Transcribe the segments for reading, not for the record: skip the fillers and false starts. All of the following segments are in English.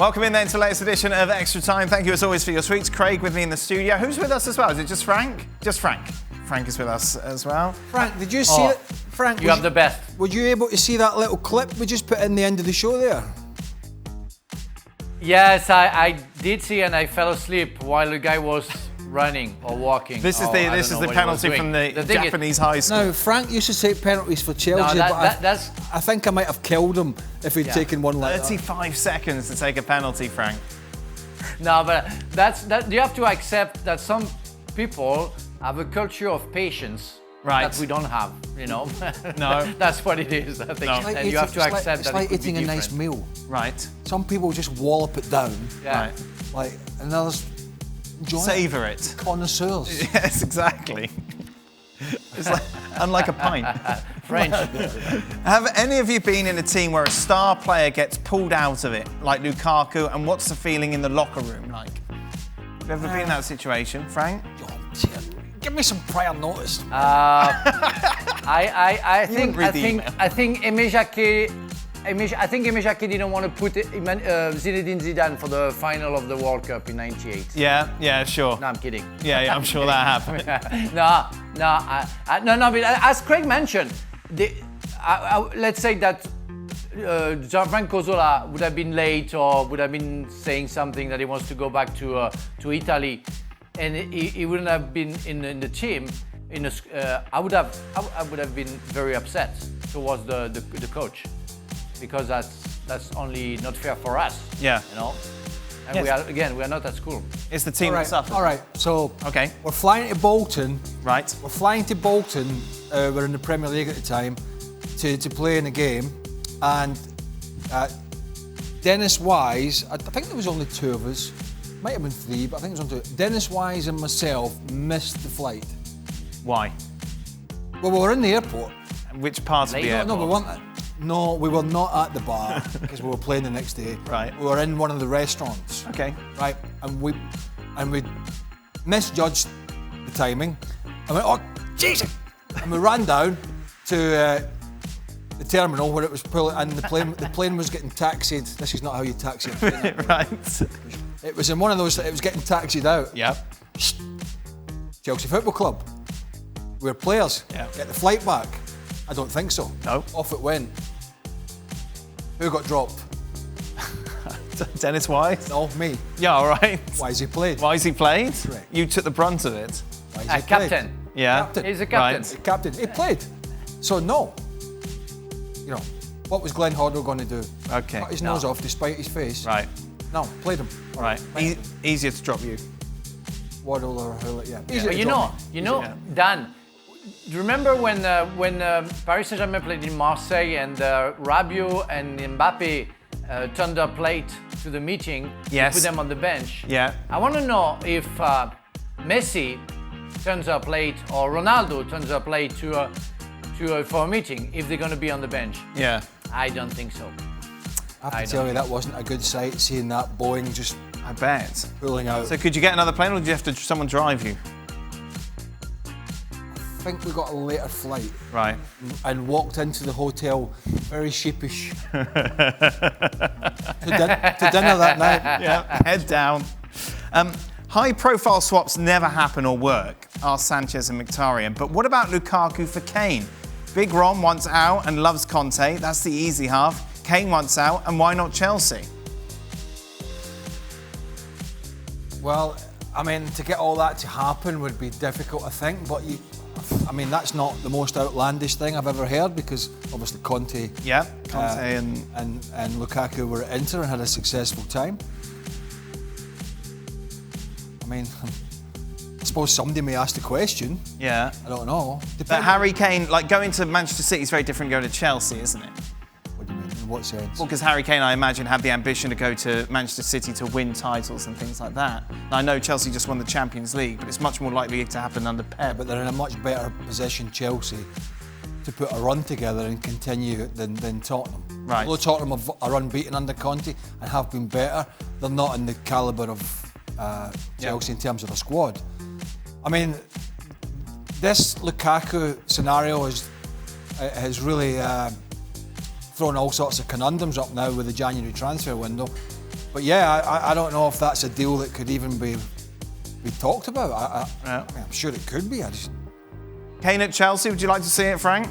Welcome in then to the latest edition of Extra Time. Thank you as always for your tweets. Craig with me in the studio. Who's with us as well? Is it just Frank? Just Frank. Frank is with us as well. Frank, did you see it? Frank, you have the best. Were you able to see that little clip we just put in the end of the show there? Yes, I did see, and I fell asleep while the guy was running or walking. This is the penalty from the Japanese high school. Now, Frank used to take penalties for Chelsea, I think I might have killed him if he'd taken one like 35 seconds to take a penalty, Frank. No, but you have to accept that some people have a culture of patience that we don't have, you know. No. That's what it is, I think. No. And you have to accept that it's like eating a nice meal. Right. Some people just wallop it down. Yeah. Right. Like, and others enjoy Savour it. Connoisseurs. Yes, exactly. It's like, unlike a pint. French. Have any of you been in a team where a star player gets pulled out of it, like Lukaku, and what's the feeling in the locker room like? Have you ever been in that situation, Frank? Oh, dear. Give me some prior notice. I think Aimé Jacquet didn't want to put Zinedine Zidane for the final of the World Cup in '98. Yeah, sure. No, I'm kidding. Yeah, I'm sure that happened. No. But as Craig mentioned, let's say that Gianfranco Zola would have been late or would have been saying something that he wants to go back to Italy, and he wouldn't have been in the team. I would have been very upset towards the coach, because that's only not fair for us. Yeah. You know. And we are not at school. It's the team that suffers. All right, so we're flying to Bolton. Right. We're flying to Bolton. We're in the Premier League at the time to play in a game, and Dennis Wise. I think there was only two of us. Might have been three, but I think it was only two. Dennis Wise and myself missed the flight. Why? Well, we were in the airport. Which part of the airport? No, we weren't. No, we were not at the bar because we were playing the next day. Right. We were in one of the restaurants. Okay. Right, and we misjudged the timing. I went, oh, Jesus! And we ran down to the terminal where it was pulling, and the plane was getting taxied. This is not how you taxi a plane. Right. It was in one of those. It was getting taxied out. Yep. Chelsea Football Club. We're players. Yep. Get the flight back. I don't think so. No. Off it went. Who got dropped? Dennis Wise? No, me. Yeah, all right. Wisey played. Wisey played? Correct. You took the brunt of it. Wisey captain. played. Yeah. Captain. He's a captain. Right. Captain. He played. So no. You know, what was Glenn Hoddle going to do? Okay. Cut his nose off despite his face. Right. No, played him. Right. Easier to drop you. Waddle or Hullet, yeah. But you know, Dan. Do you remember when Paris Saint-Germain played in Marseille and Rabiot and Mbappe turned up late to the meeting? Yes. Put them on the bench. Yeah. I want to know if Messi turns up late or Ronaldo turns up late for a meeting, if they're going to be on the bench. Yeah. I don't think so. I have to tell you, that wasn't a good sight, seeing that Boeing just, I bet. pulling out. So could you get another plane, or did you have to someone drive you? I think we got a later flight. Right. And walked into the hotel very sheepish. to dinner that night. Yeah, head down. High-profile swaps never happen or work, are Sanchez and Mkhitaryan. But what about Lukaku for Kane? Big Ron wants out and loves Conte. That's the easy half. Kane wants out, and why not Chelsea? Well, I mean, to get all that to happen would be difficult, I think. But that's not the most outlandish thing I've ever heard, because obviously Conte, and Lukaku were at Inter and had a successful time. I mean, I suppose somebody may ask the question. Yeah. I don't know. But Harry Kane, like going to Manchester City is very different going to Chelsea, isn't it? What do you mean? In what sense? Well, because Harry Kane, I imagine, had the ambition to go to Manchester City to win titles and things like that. And I know Chelsea just won the Champions League, but it's much more likely to happen under Pep. But they're in a much better position, Chelsea, to put a run together and continue than Tottenham. Right. Although Tottenham are unbeaten under Conte and have been better, they're not in the calibre of Chelsea in terms of a squad. I mean, this Lukaku scenario has really thrown all sorts of conundrums up now with the January transfer window. But yeah, I don't know if that's a deal that could even be talked about. I mean, I'm sure it could be. Kane at Chelsea, would you like to see it, Frank?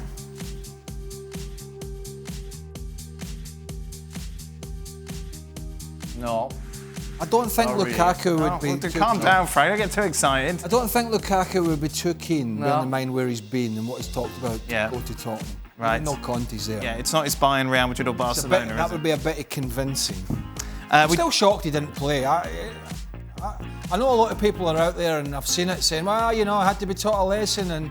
No. I don't think Lukaku would be. Calm down, Frank. Don't get too excited. I don't think Lukaku would be too keen, bearing in mind where he's been and what he's talked about to go to Tottenham. Right. No Conte's there. Yeah, it's not his Bayern, Real Madrid or Barcelona. That would be a bit convincing. I'm still shocked he didn't play. I know a lot of people are out there, and I've seen it saying, well, you know, I had to be taught a lesson, and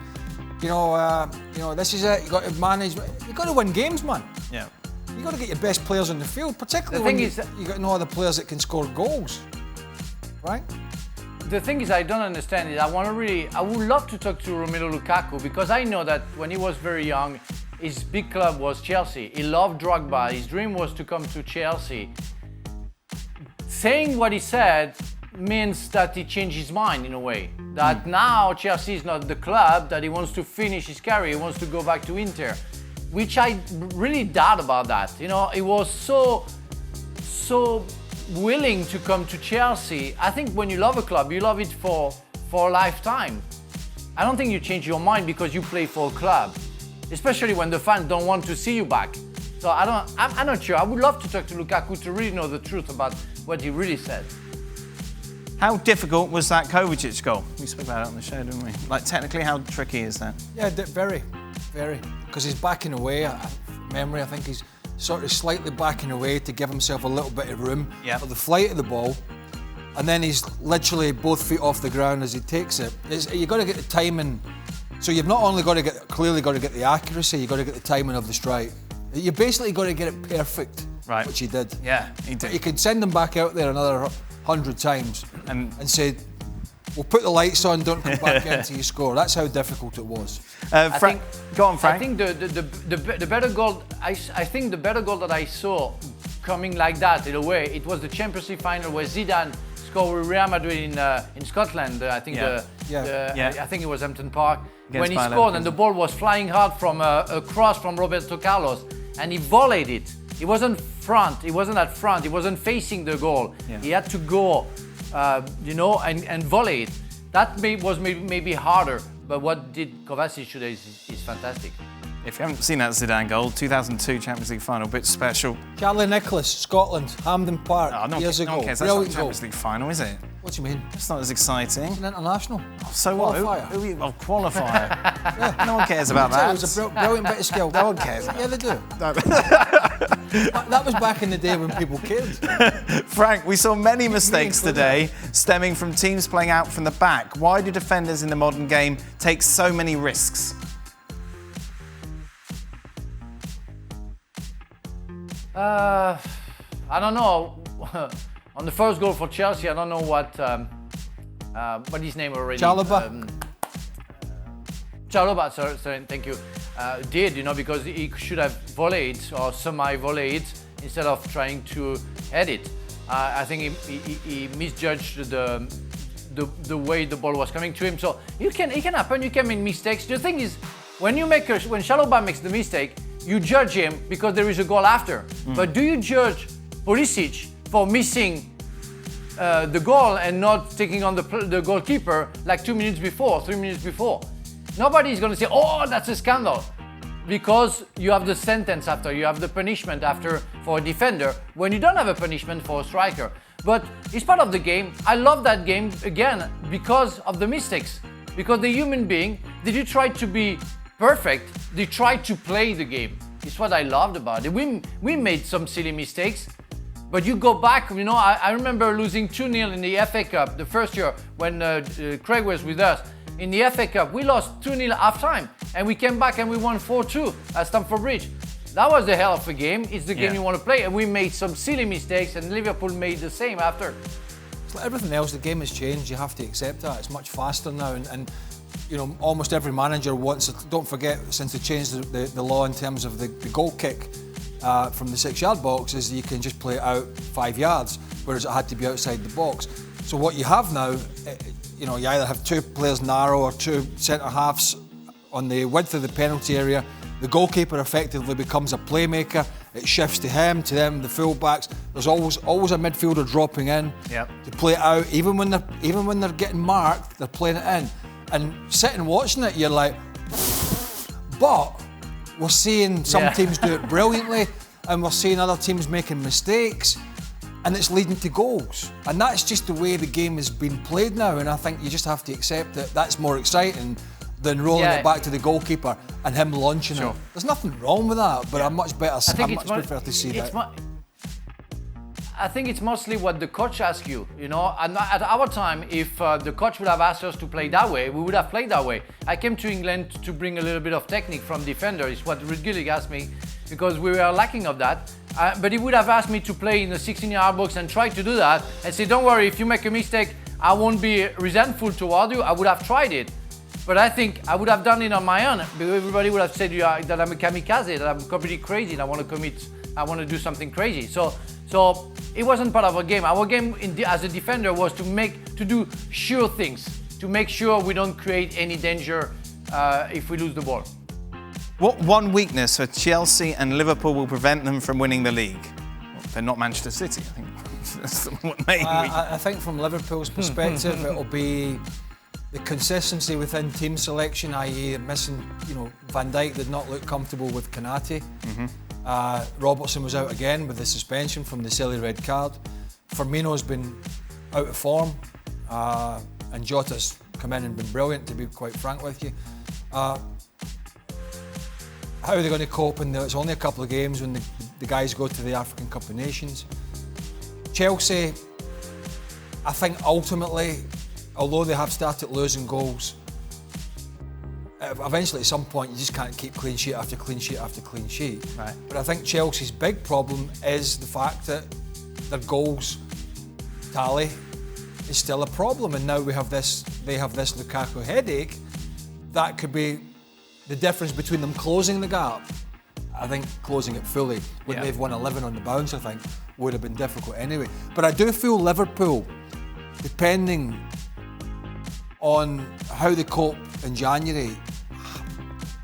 you know, this is it. You got to manage. You got to win games, man. Yeah. You got to get your best players on the field, particularly when you got no other players that can score goals, right? The thing is, I don't understand it. I would love to talk to Romelu Lukaku, because I know that when he was very young, his big club was Chelsea. He loved Drogba. His dream was to come to Chelsea. Saying what he said means that he changed his mind in a way. That now Chelsea is not the club, that he wants to finish his career, he wants to go back to Inter. Which I really doubt about that. You know, he was so willing to come to Chelsea. I think when you love a club, you love it for a lifetime. I don't think you change your mind because you play for a club, especially when the fans don't want to see you back. So I'm not sure. I would love to talk to Lukaku to really know the truth about what he really said. How difficult was that Kovacic goal? We spoke about it on the show, didn't we? Like, technically, how tricky is that? Yeah, very, very. Because he's backing away. Memory, I think he's sort of slightly backing away to give himself a little bit of room for the flight of the ball. And then he's literally both feet off the ground as he takes it. You've got to get the timing. So you've not only got to get the accuracy, you've got to get the timing of the strike. You basically got to get it perfect, which he did. Yeah, he did. You could send him back out there another 100 times and say, we'll put the lights on, don't come back in until you score. That's how difficult it was. Go on, Frank. I think the better goal, I think the better goal that I saw coming like that, in a way, it was the Champions League final where Zidane scored with Real Madrid in Scotland. I think I think it was Hampton Park. When he scored and the ball was flying hard from a cross from Roberto Carlos, and he volleyed it. He wasn't front. He wasn't at front. He wasn't facing the goal. Yeah. He had to go, and volley it. That was maybe harder. But what did Kovacic today is fantastic. If you haven't seen that Zidane goal, 2002 Champions League final, bit special. Charlie Nicholas, Scotland, Hampden Park, years ago. No one cares. That's not the Champions League final, is it? What do you mean? It's not as exciting. It's an international. Oh, so qualifier. what? Qualifier. No one cares about that. It was a brilliant bit of skill. No one cares. Yeah, they do. That was back in the day when people cared. Frank, we saw many mistakes today stemming from teams playing out from the back. Why do defenders in the modern game take so many risks? I don't know. On the first goal for Chelsea, I don't know what his name already. Chalobah. Chalobah, sorry, thank you. Did, because he should have volleyed or semi-volleyed instead of trying to head it. I think he misjudged the way the ball was coming to him. So it can happen. You can make mistakes. The thing is, when Chalobah makes the mistake, you judge him because there is a goal after. But do you judge Pulisic for missing the goal and not taking on the goalkeeper like 2 minutes before, 3 minutes before? Nobody is going to say, oh, that's a scandal. Because you have the sentence after, you have the punishment after for a defender, when you don't have a punishment for a striker. But it's part of the game. I love that game, again, because of the mistakes. Because the human being, did you try to be perfect? They tried to play the game. It's what I loved about it. We made some silly mistakes, but you go back, I remember losing 2-0 in the FA Cup the first year when Craig was with us. In the FA Cup, we lost 2-0 half-time, and we came back and we won 4-2 at Stamford Bridge. That was the hell of a game. It's the game you want to play, and we made some silly mistakes, and Liverpool made the same after. It's like everything else, the game has changed. You have to accept that. It's much faster now, and almost every manager wants it. Don't forget, since they changed the law in terms of the goal kick from the 6-yard box, is you can just play it out 5 yards, whereas it had to be outside the box. So what you have now, you either have two players narrow or two centre halves on the width of the penalty area. The goalkeeper effectively becomes a playmaker. It shifts to him, to them, the full-backs. There's always a midfielder dropping in to play it out. Even when they're getting marked, they're playing it in. And sitting watching it, you're like, but we're seeing some teams do it brilliantly, and we're seeing other teams making mistakes, and it's leading to goals. And that's just the way the game has been played now, and I think you just have to accept that that's more exciting than rolling it back to the goalkeeper and him launching it. There's nothing wrong with that, but I much prefer to see that. I think it's mostly what the coach asks you, you know. And at our time, if the coach would have asked us to play that way, we would have played that way. I came to England to bring a little bit of technique from defender. It's what Ruud Gullit asked me, because we were lacking of that. But he would have asked me to play in the 16-yard box and try to do that and say, don't worry, if you make a mistake, I won't be resentful toward you. I would have tried it. But I think I would have done it on my own. Everybody would have said that I'm a kamikaze, that I'm completely crazy, and I want to do something crazy. So it wasn't part of our game. Our game as a defender was to do sure things, to make sure we don't create any danger if we lose the ball. What one weakness for Chelsea and Liverpool will prevent them from winning the league? Well, they're not Manchester City, I think. That's the main weakness. I think from Liverpool's perspective, it'll be the consistency within team selection, i.e. missing, Van Dijk did not look comfortable with Konate. Robertson was out again with the suspension from the silly red card. Firmino's been out of form, and Jota's come in and been brilliant, to be quite frank with you. How are they going to cope? And it's only a couple of games when the guys go to the African Cup of Nations. Chelsea, I think ultimately, although they have started losing goals, eventually at some point you just can't keep clean sheet after clean sheet after clean sheet. Right. But I think Chelsea's big problem is the fact that their goals tally is still a problem, and now they have this Lukaku headache. That could be the difference between them closing the gap. I think closing it fully, when they've won 11 on the bounce, I think, would have been difficult anyway. But I do feel Liverpool, depending on how they cope in January,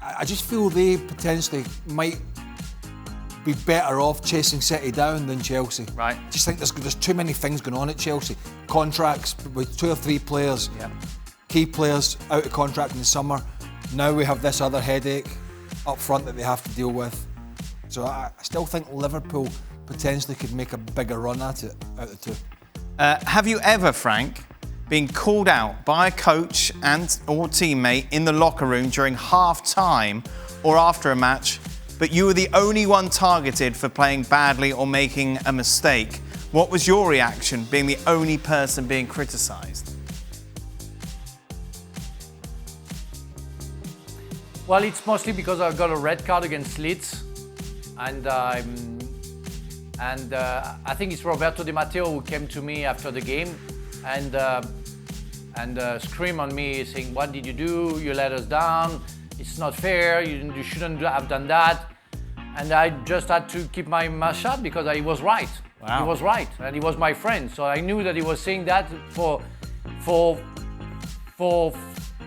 I just feel they potentially might be better off chasing City down than Chelsea. Right. I just think there's too many things going on at Chelsea. Contracts with 2 or 3 players, key players out of contract in the summer. Now we have this other headache up front that they have to deal with. So I still think Liverpool potentially could make a bigger run at it out of 2. Have you ever, Frank, been called out by a coach or teammate in the locker room during half-time or after a match, but you were the only one targeted for playing badly or making a mistake? What was your reaction, being the only person being criticised? Well, it's mostly because I got a red card against Leeds, and I think it's Roberto Di Matteo who came to me after the game and screamed on me, saying, "What did you do? You let us down. It's not fair. You shouldn't have done that." And I just had to keep my mouth shut because he was right. Wow. He was right, and he was my friend. So I knew that he was saying that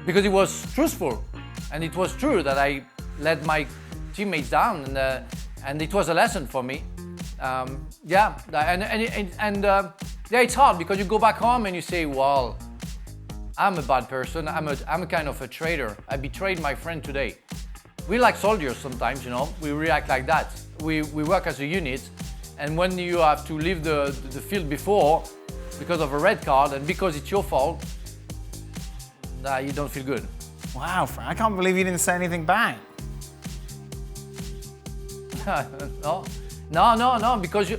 because he was truthful. And it was true that I let my teammates down, and it was a lesson for me. It's hard because you go back home and you say, "Well, I'm a bad person. I'm a kind of a traitor. I betrayed my friend today." We like soldiers sometimes, We react like that. We work as a unit, and when you have to leave the field before because of a red card and because it's your fault, you don't feel good. Wow, Frank, I can't believe you didn't say anything back. No, because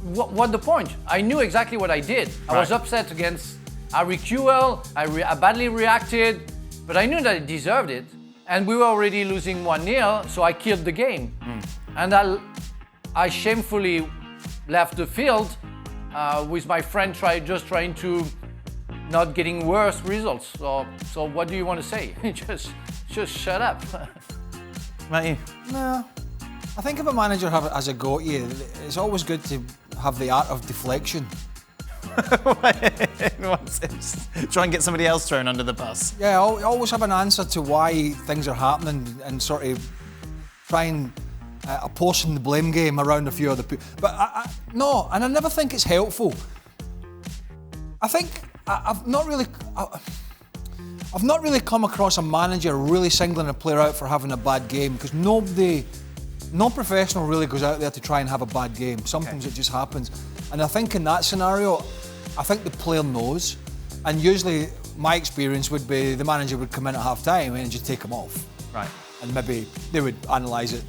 what the point? I knew exactly what I did. I was upset against Harry Kane. I badly reacted, but I knew that I deserved it. And we were already losing 1-0, so I killed the game. And I shamefully left the field with my friend trying to not getting worse results. So what do you want to say? just shut up. Matthew? No. I think if a manager has a go at you, it's always good to have the art of deflection. Try and get somebody else thrown under the bus. Yeah, I always have an answer to why things are happening and sort of try and apportion the blame game around a few other people. But no, and I never think it's helpful. I think I've not really come across a manager really singling a player out for having a bad game, because no professional really goes out there to try and have a bad game. Sometimes it just happens. And I think in that scenario, I think the player knows. And usually my experience would be the manager would come in at half-time and just take him off. Right. And maybe they would analyse it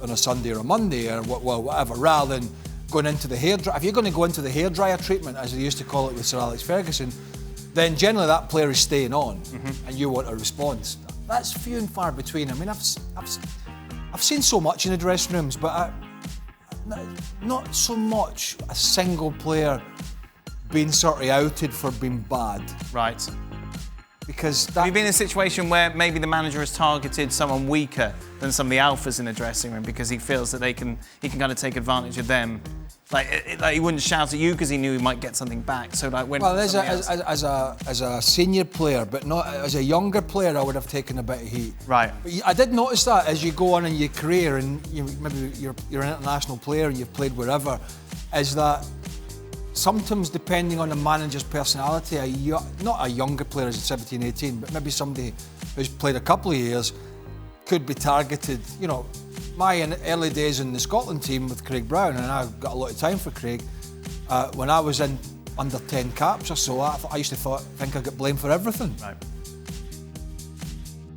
on a Sunday or a Monday or whatever, rather than going into the hairdryer. If you're going to go into the hairdryer treatment, as they used to call it with Sir Alex Ferguson, then generally that player is staying on, and you want a response. That's few and far between. I mean, I've seen so much in the dressing rooms, but not so much a single player being sort of outed for being bad. Right. Because have you been in a situation where maybe the manager has targeted someone weaker than some of the alphas in the dressing room because he feels that he can kind of take advantage of them? Like he wouldn't shout at you because he knew he might get something back. So like when as a senior player, but not as a younger player, I would have taken a bit of heat. Right. But I did notice that as you go on in your career, and maybe you're an international player and you've played wherever, is that sometimes depending on the manager's personality, not a younger player as 17, 18, but maybe somebody who's played a couple of years could be targeted. You know, my early days in the Scotland team with Craig Brown, and I've got a lot of time for Craig, when I was in under 10 caps or so, I used to think I got blamed for everything. Right.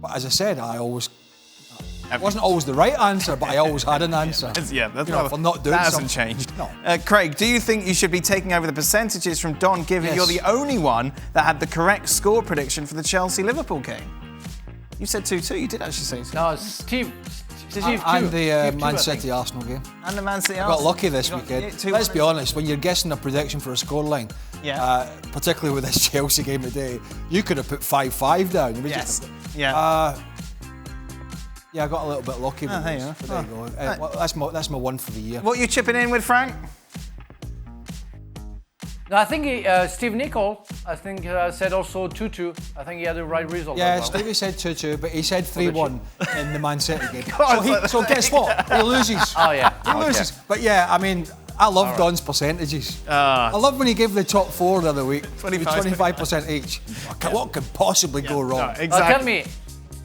But as I said, it wasn't always the right answer, but I always had an answer. That's for not doing that hasn't something. changed. No. Craig, do you think you should be taking over the percentages from Don, given you're the only one that had the correct score prediction for the Chelsea-Liverpool game? You said 2-2. You did actually say 2-2. No, Steve. And the Man City Arsenal game. And the Man City I Arsenal. got lucky this weekend. Let's be honest, when you're guessing a prediction for a scoreline, particularly with this Chelsea game today, you could have put 5-5 down. Yeah, I got a little bit lucky with this. There you go. That's my one for the year. What are you chipping in with, Frank? No, I think Steve Nicol, said also 2-2. I think he had the right result. Yeah, Stevie said 2-2, but he said 3-1 in the Man City game. So guess what? He loses. Oh, yeah. He loses. But yeah, I mean, I love Don's percentages. I love when he gave the top four the other week 25% each. What could possibly go wrong? No, exactly.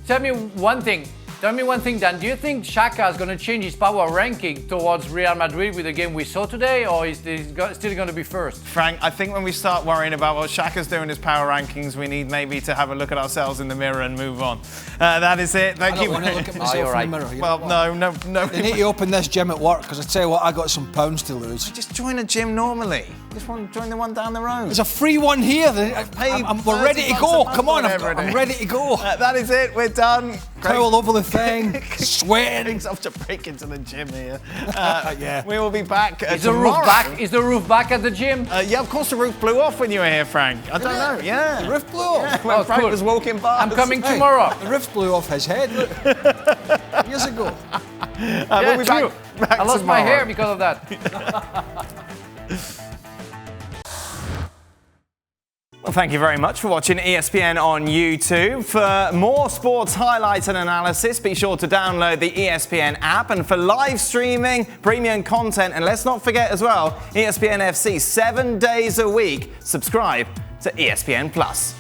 Tell me one thing. Tell me one thing, Dan. Do you think Xhaka is going to change his power ranking towards Real Madrid with the game we saw today, or is he still going to be first? Frank, I think when we start worrying about what Xhaka's doing in his power rankings, we need maybe to have a look at ourselves in the mirror and move on. That is it. Thank you. I don't want to look at myself in the mirror. Well, no. You need to open this gym at work, because I tell you what, I got some pounds to lose. Just join a gym normally. Just join the one down the road. There's a free one here. We're ready to go. Come on, I'm ready to go. That is it. We're done. Towel over the thing, sweating. Things have to break into the gym here. We will be back Is tomorrow. Is the roof back at the gym? Yeah, of course the roof blew off when you were here, Frank. I don't know. Yeah. The roof blew off. Yeah, when Frank was walking by. I'm coming tomorrow. The roof blew off his head years ago. We'll be true. back I lost tomorrow. my hair because of that. Well, thank you very much for watching ESPN on YouTube. For more sports highlights and analysis, be sure to download the ESPN app. And for live streaming, premium content, and let's not forget as well, ESPNFC 7 days a week. Subscribe to ESPN+.